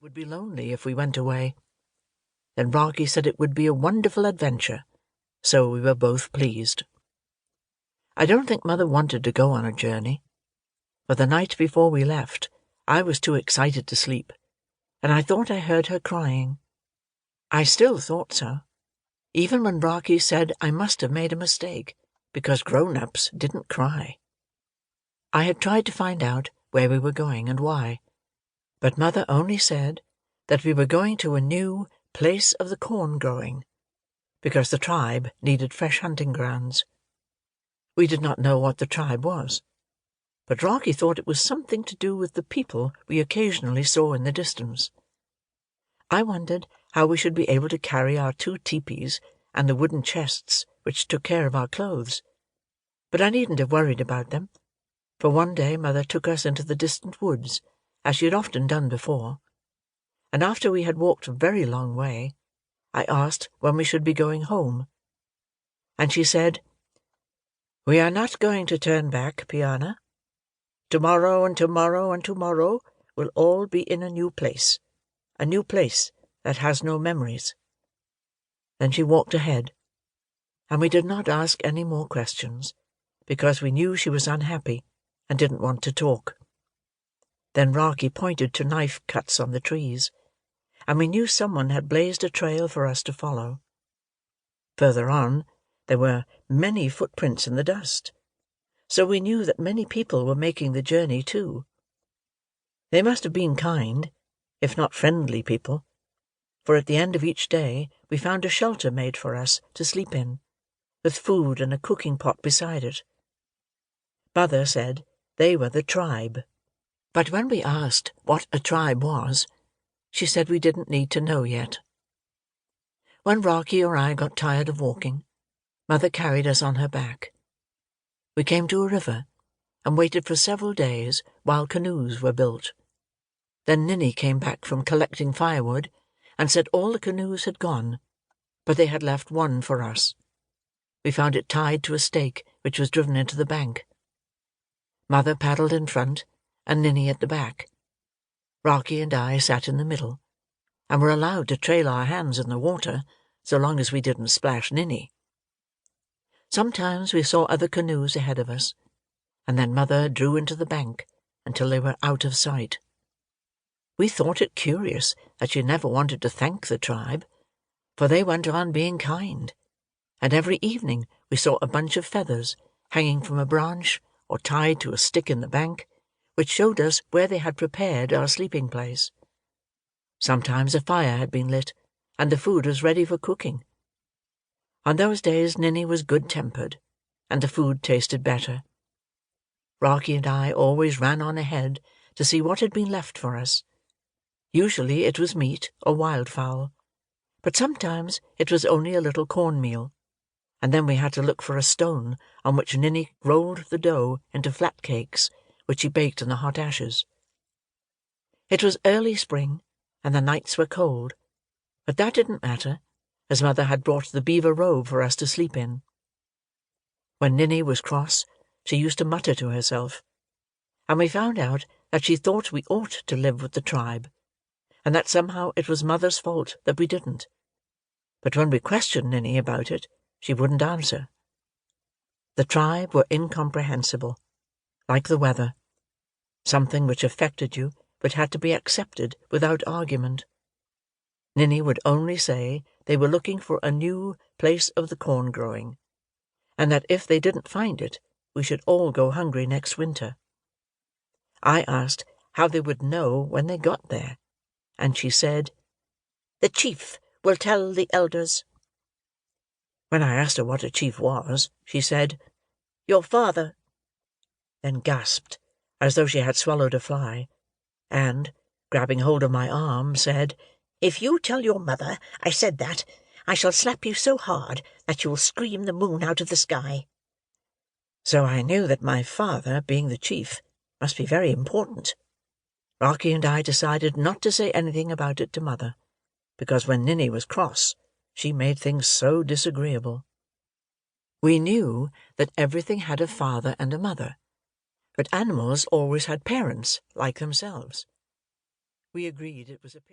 would be lonely if we went away. Then Rocky said it would be a wonderful adventure, so we were both pleased. I don't think Mother wanted to go on a journey, for the night before we left, I was too excited to sleep, and I thought I heard her crying. I still thought so, even when Rocky said I must have made a mistake, because grown-ups didn't cry. I had tried to find out where we were going and why, but Mother only said that we were going to a new place of the corn growing, because the tribe needed fresh hunting grounds. We did not know what the tribe was, but Rocky thought it was something to do with the people we occasionally saw in the distance. I wondered how we should be able to carry our 2 teepees and the wooden chests which took care of our clothes, but I needn't have worried about them, for one day Mother took us into the distant woods, as she had often done before, and after we had walked a very long way, I asked when we should be going home, and she said, "We are not going to turn back, Piyanah. Tomorrow and tomorrow and tomorrow will all be in a new place that has no memories." Then she walked ahead, and we did not ask any more questions, because we knew she was unhappy and didn't want to talk. Then Rocky pointed to knife cuts on the trees, and we knew someone had blazed a trail for us to follow. Further on, there were many footprints in the dust, so we knew that many people were making the journey too. They must have been kind, if not friendly people, for at the end of each day we found a shelter made for us to sleep in, with food and a cooking pot beside it. Mother said they were the tribe, but when we asked what a tribe was, she said we didn't need to know yet. When Rocky or I got tired of walking, Mother carried us on her back. We came to a river, and waited for several days while canoes were built. Then Ninny came back from collecting firewood, and said all the canoes had gone, but they had left one for us. We found it tied to a stake which was driven into the bank. Mother paddled in front, and Ninny at the back. Rocky and I sat in the middle, and were allowed to trail our hands in the water, so long as we didn't splash Ninny. Sometimes we saw other canoes ahead of us, and then Mother drew into the bank until they were out of sight. We thought it curious that she never wanted to thank the tribe, for they went on being kind, and every evening we saw a bunch of feathers hanging from a branch or tied to a stick in the bank, which showed us where they had prepared our sleeping place. Sometimes a fire had been lit, and the food was ready for cooking. On those days Ninny was good-tempered, and the food tasted better. Rocky and I always ran on ahead to see what had been left for us. Usually it was meat or wildfowl, but sometimes it was only a little cornmeal, and then we had to look for a stone on which Ninny rolled the dough into flat cakes, which she baked in the hot ashes. It was early spring, and the nights were cold, but that didn't matter, as Mother had brought the beaver robe for us to sleep in. When Ninny was cross, she used to mutter to herself, and we found out that she thought we ought to live with the tribe, and that somehow it was Mother's fault that we didn't. But when we questioned Ninny about it, she wouldn't answer. The tribe were incomprehensible, like the weather, something which affected you but had to be accepted without argument. Ninny would only say they were looking for a new place of the corn growing, and that if they didn't find it, we should all go hungry next winter. I asked how they would know when they got there, and she said, "The chief will tell the elders." When I asked her what a chief was, she said, "Your father," then gasped as though she had swallowed a fly, and, grabbing hold of my arm, said, "If you tell your mother I said that, I shall slap you so hard that you will scream the moon out of the sky." So I knew that my father, being the chief, must be very important. Rocky and I decided not to say anything about it to Mother, because when Ninny was cross, she made things so disagreeable. We knew that everything had a father and a mother, but animals always had parents like themselves. We agreed it was a pity.